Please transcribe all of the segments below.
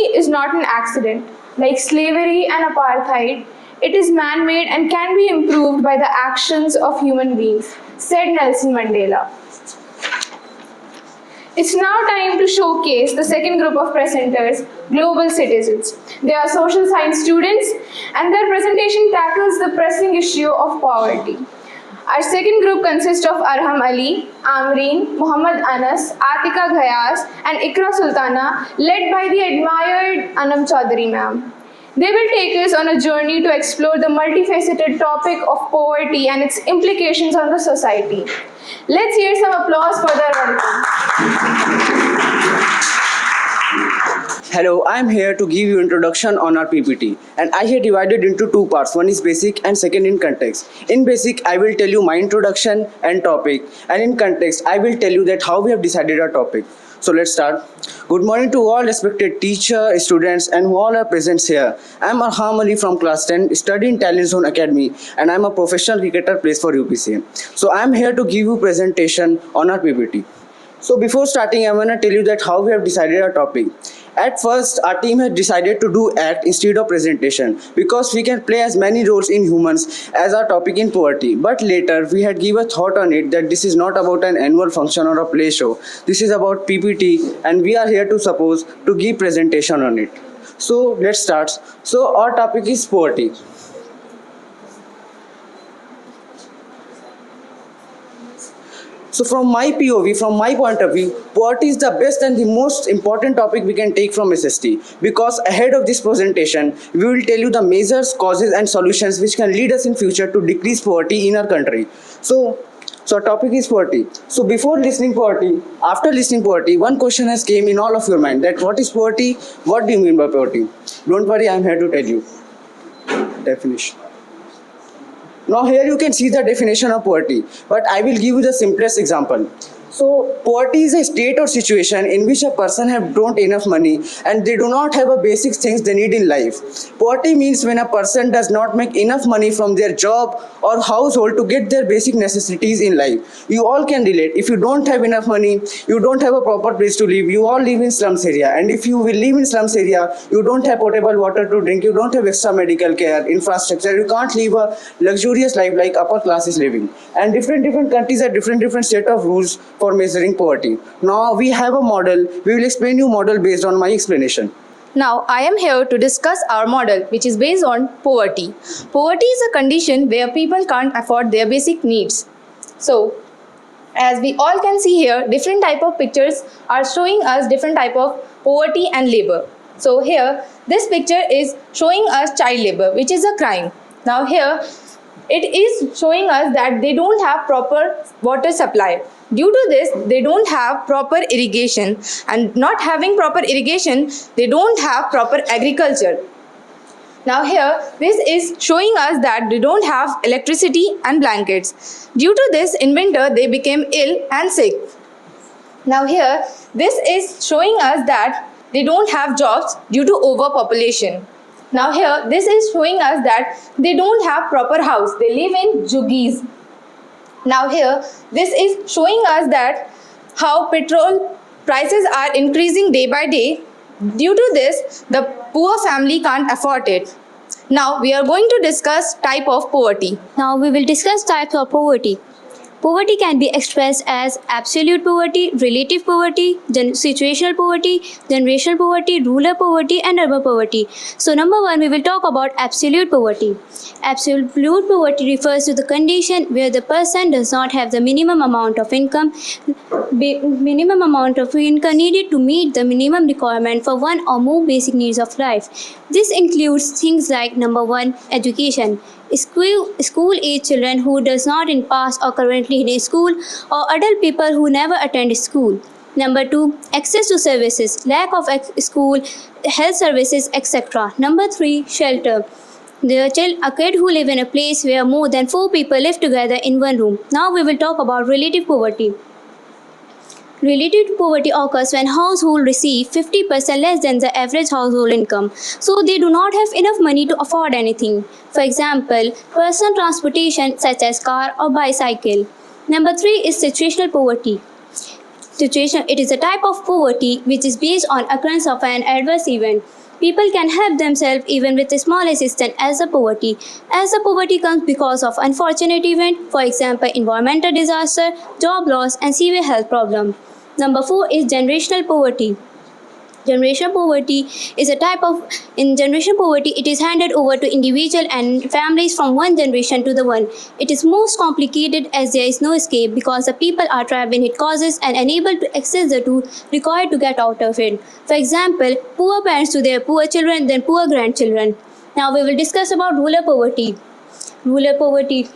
is not an accident. Like slavery and apartheid, it is man-made and can be improved by the actions of human beings, said Nelson Mandela. It's now time to showcase the second group of presenters, global citizens. They are social science students and their presentation tackles the pressing issue of poverty. Our second group consists of Arham Ali, Amreen, Muhammad Anas, Atika Ghayas and Ikra Sultana, led by the admired Anam Mam. They will take us on a journey to explore the multifaceted topic of poverty and its implications on the society. Let's hear some applause for their welcome. Hello, I am here to give you introduction on our PPT, and I have divided into two parts. One is basic and second in context. In basic, I will tell you my introduction and topic, and in context, I will tell you that how we have decided our topic. So let's start. Good morning to all respected teachers, students, and who all are present here. I am Arham Ali from class 10, studying in Talent Zone Academy, and I am a professional cricketer placed for UPC. So I am here to give you presentation on our PPT. So before starting, I want to tell you that how we have decided our topic. At first, our team had decided to do act instead of presentation because we can play as many roles in humans as our topic in poverty. But later, we had given thought on it that this is not about an annual function or a play show. This is about PPT, and we are here to give presentation on it. So let's start. So our topic is poverty. So from my POV, from my point of view, poverty is the best and the most important topic we can take from SST, because ahead of this presentation, we will tell you the measures, causes and solutions which can lead us in future to decrease poverty in our country. So our topic is poverty. So before listening poverty, after listening poverty, one question has came in all of your mind that what is poverty? What do you mean by poverty? Don't worry, I am here to tell you. Definition. Now here you can see the definition of poverty, but I will give you the simplest example. So poverty is a state or situation in which a person don't enough money and they do not have a basic things they need in life. Poverty means when a person does not make enough money from their job or household to get their basic necessities in life. You all can relate. If you don't have enough money, you don't have a proper place to live. You all live in slums area, and if you will live in slums area, you don't have potable water to drink. You don't have extra medical care, infrastructure. You can't live a luxurious life like upper class is living. And different countries have different set of rules for measuring poverty. Now we have a model. We will explain you model based on my explanation. Now I am here to discuss our model, which is based on poverty. Poverty is a condition where people can't afford their basic needs. So as we all can see here, different type of pictures are showing us different type of poverty and labor. So here this picture is showing us child labor, which is a crime. Now here it is showing us that they don't have proper water supply. Due to this, they don't have proper irrigation, and not having proper irrigation, they don't have proper agriculture. Now here, this is showing us that they don't have electricity and blankets. Due to this, in winter, they became ill and sick. Now here, this is showing us that they don't have jobs due to overpopulation. Now here, this is showing us that they don't have proper house. They live in juggies. Now here, this is showing us that how petrol prices are increasing day by day. Due to this, the poor family can't afford it. Now we are going to discuss type of poverty. Now we will discuss types of poverty. Poverty can be expressed as absolute poverty, relative poverty, situational poverty, generational poverty, rural poverty, and urban poverty. So number one, we will talk about absolute poverty. Absolute poverty refers to the condition where the person does not have the minimum amount of income needed to meet the minimum requirement for one or more basic needs of life. This includes things like number one, education. School-age children who does not in past or currently in school, or adult people who never attend school. Number two, access to services, lack of school, health services, etc. Number three, shelter. A kid who live in a place where more than 4 people live together in one room. Now we will talk about relative poverty. Relative poverty occurs when households receive 50% less than the average household income, so they do not have enough money to afford anything. For example, personal transportation such as car or bicycle. Number 3 is situational poverty. situation. It is a type of poverty which is based on occurrence of an adverse event. People can help themselves even with a small assistance as a poverty. As the poverty comes because of unfortunate event, for example, environmental disaster, job loss, and severe health problem. Number 4 is generational poverty. Generational poverty is a type of in generational poverty it is handed over to individual and families from one generation to the one. It is most complicated as there is no escape because the people are trapped in its causes and unable to access the tool required to get out of it. For example, poor parents to their poor children, then poor grandchildren. Now we will discuss about rural poverty. Rural poverty.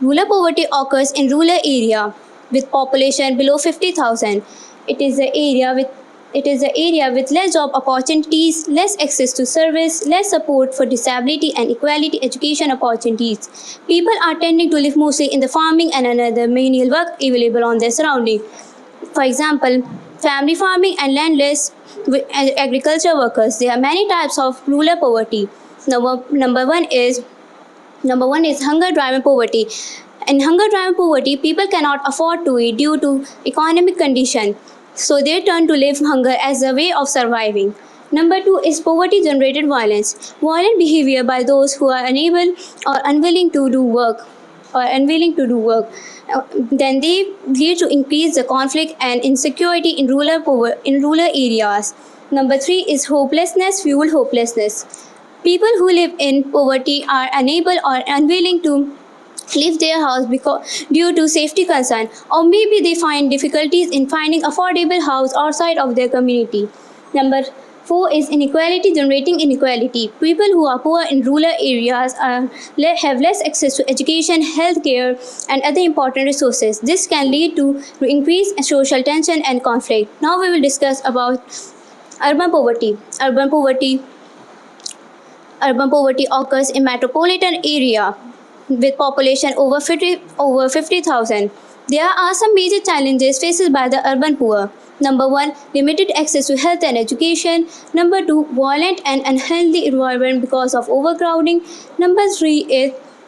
Rural poverty occurs in rural area with population below 50,000. It is the area with less job opportunities, less access to service, less support for disability and equality education opportunities. People are tending to live mostly in the farming and another menial work available on their surrounding. For example, family farming and landless agriculture workers. There are many types of rural poverty. Number one is hunger-driven poverty. In hunger-driven poverty, people cannot afford to eat due to economic condition, so they turn to live hunger as a way of surviving. Number 2 is poverty-generated violence. Violent behavior by those who are unable or unwilling to do work. Then they lead to increase the conflict and insecurity in rural areas. Number 3 is hopelessness fueled hopelessness. People who live in poverty are unable or unwilling to leave their house due to safety concern, or maybe they find difficulties in finding affordable house outside of their community. Number 4 is inequality generating inequality. People who are poor in rural areas have less access to education, healthcare, and other important resources. This can lead to increased social tension and conflict. Now we will discuss about urban poverty. Urban poverty occurs in metropolitan area with population over 50,000. There are some major challenges faced by the urban poor. Number 1, limited access to health and education. Number 2, violent and unhealthy environment because of overcrowding. Number 3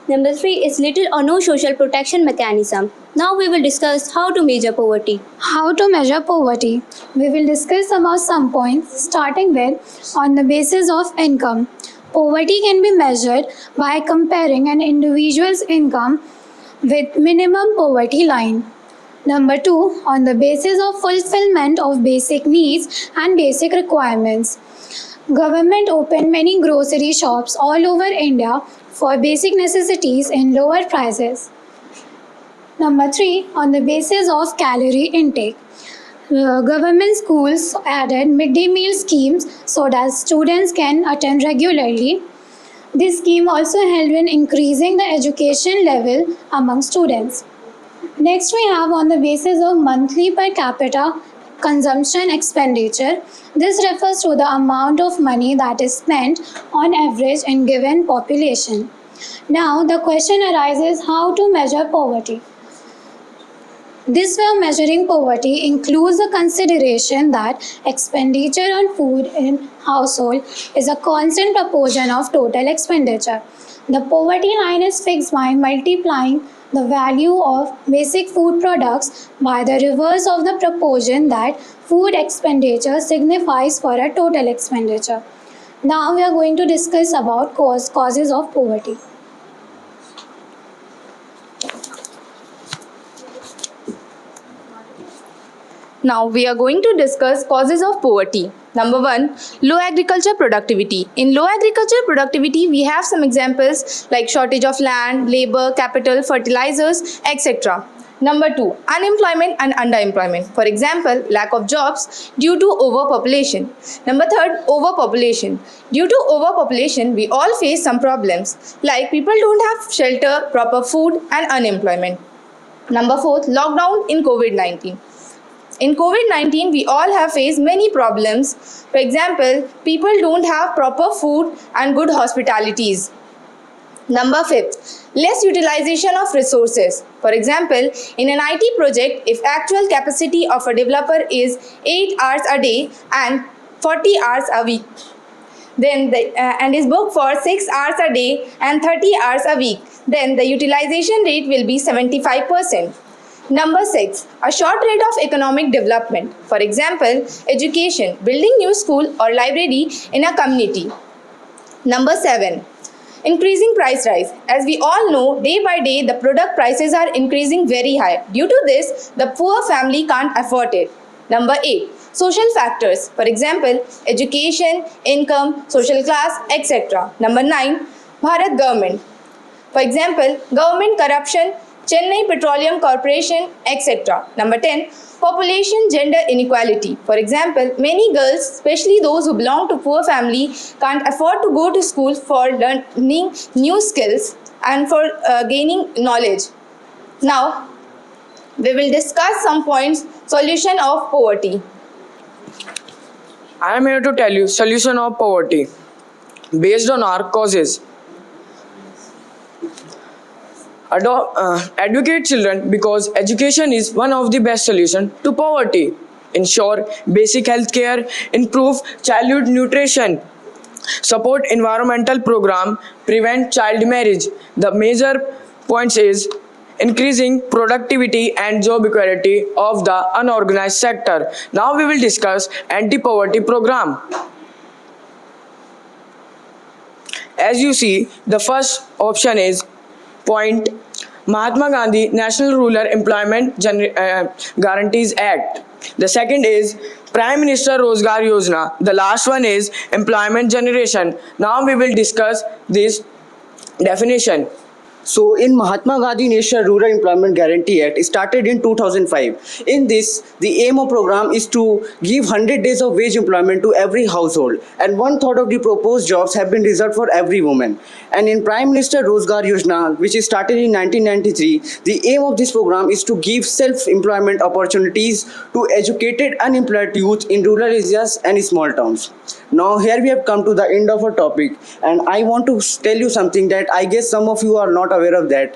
is little or no social protection mechanism. Now we will discuss how to measure poverty. How to measure poverty? We will discuss about some points, starting with on the basis of income. Poverty can be measured by comparing an individual's income with minimum poverty line. Number 2, on the basis of fulfillment of basic needs and basic requirements. Government opened many grocery shops all over India for basic necessities in lower prices. Number 3, on the basis of calorie intake. Government schools added midday meal schemes so that students can attend regularly. This scheme also helped in increasing the education level among students. Next, we have on the basis of monthly per capita consumption expenditure. This refers to the amount of money that is spent on average in given population. Now, the question arises how to measure poverty. This way of measuring poverty includes the consideration that expenditure on food in household is a constant proportion of total expenditure. The poverty line is fixed by multiplying the value of basic food products by the reverse of the proportion that food expenditure signifies for a total expenditure. Now we are going to discuss about causes of poverty. Now we are going to discuss causes of poverty. Number 1, low agriculture productivity. In low agriculture productivity, we have some examples like shortage of land, labor, capital, fertilizers, etc. Number 2, unemployment and underemployment. For example, lack of jobs due to overpopulation. Number 3, overpopulation. Due to overpopulation, we all face some problems like people don't have shelter, proper food, and unemployment. Number 4, lockdown in COVID-19. In COVID-19, we all have faced many problems. For example, people don't have proper food and good hospitalities. Number 5, less utilization of resources. For example, in an IT project, if actual capacity of a developer is 8 hours a day and 40 hours a week, then and is booked for 6 hours a day and 30 hours a week, then the utilization rate will be 75%. Number 6. A short rate of economic development. For example, education, building new school or library in a community. Number 7. Increasing price rise. As we all know, day by day the product prices are increasing very high. Due to this, the poor family can't afford it. Number 8. Social factors. For example, education, income, social class, etc. Number 9. Bharat government. For example, government corruption, Chennai Petroleum Corporation, etc. Number 10. Population gender inequality. For example, many girls, especially those who belong to poor family, can't afford to go to school for learning new skills and for gaining knowledge. Now, we will discuss some points. Solution of poverty. I am here to tell you solution of poverty based on our causes. Educate children because education is one of the best solutions to poverty. Ensure basic health care, improve childhood nutrition, support environmental program, prevent child marriage. The major points is increasing productivity and job equality of the unorganized sector. Now we will discuss anti-poverty program. As you see, the first option is point Mahatma Gandhi National Rural Employment Guarantees Act. The second is Prime Minister Rozgar Yojana. The last one is employment generation. Now we will discuss this definition. So in Mahatma Gandhi National Rural Employment Guarantee Act, it started in 2005. In this, the aim of program is to give 100 days of wage employment to every household, and 1/3 of the proposed jobs have been reserved for every woman. And in Prime Minister Rozgar Yojana, which is started in 1993, the aim of this program is to give self-employment opportunities to educated unemployed youth in rural areas and small towns. Now here we have come to the end of our topic, and I want to tell you something that I guess some of you are not aware of, that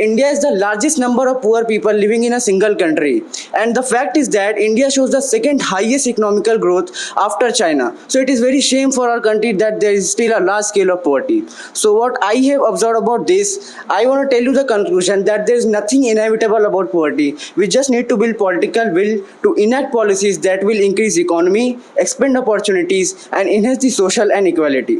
India is the largest number of poor people living in a single country. And the fact is that India shows the second highest economical growth after China. So it is very shame for our country that there is still a large scale of poverty. So what I have observed about this, I want to tell you the conclusion that there is nothing inevitable about poverty. We just need to build political will to enact policies that will increase economy, expand opportunities, and enhance the social inequality.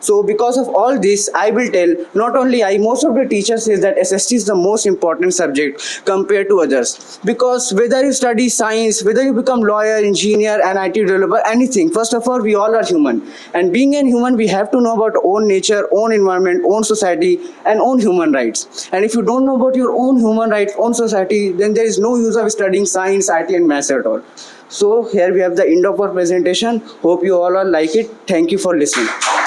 So because of all this, I will tell, not only I, most of the teachers say that SST is the most important subject compared to others. Because whether you study science, whether you become lawyer, engineer, an IT developer, anything, first of all, we all are human. And being a human, we have to know about own nature, own environment, own society, and own human rights. And if you don't know about your own human rights, own society, then there is no use of studying science, IT, and maths at all. So here we have the end of our presentation. Hope you all like it. Thank you for listening.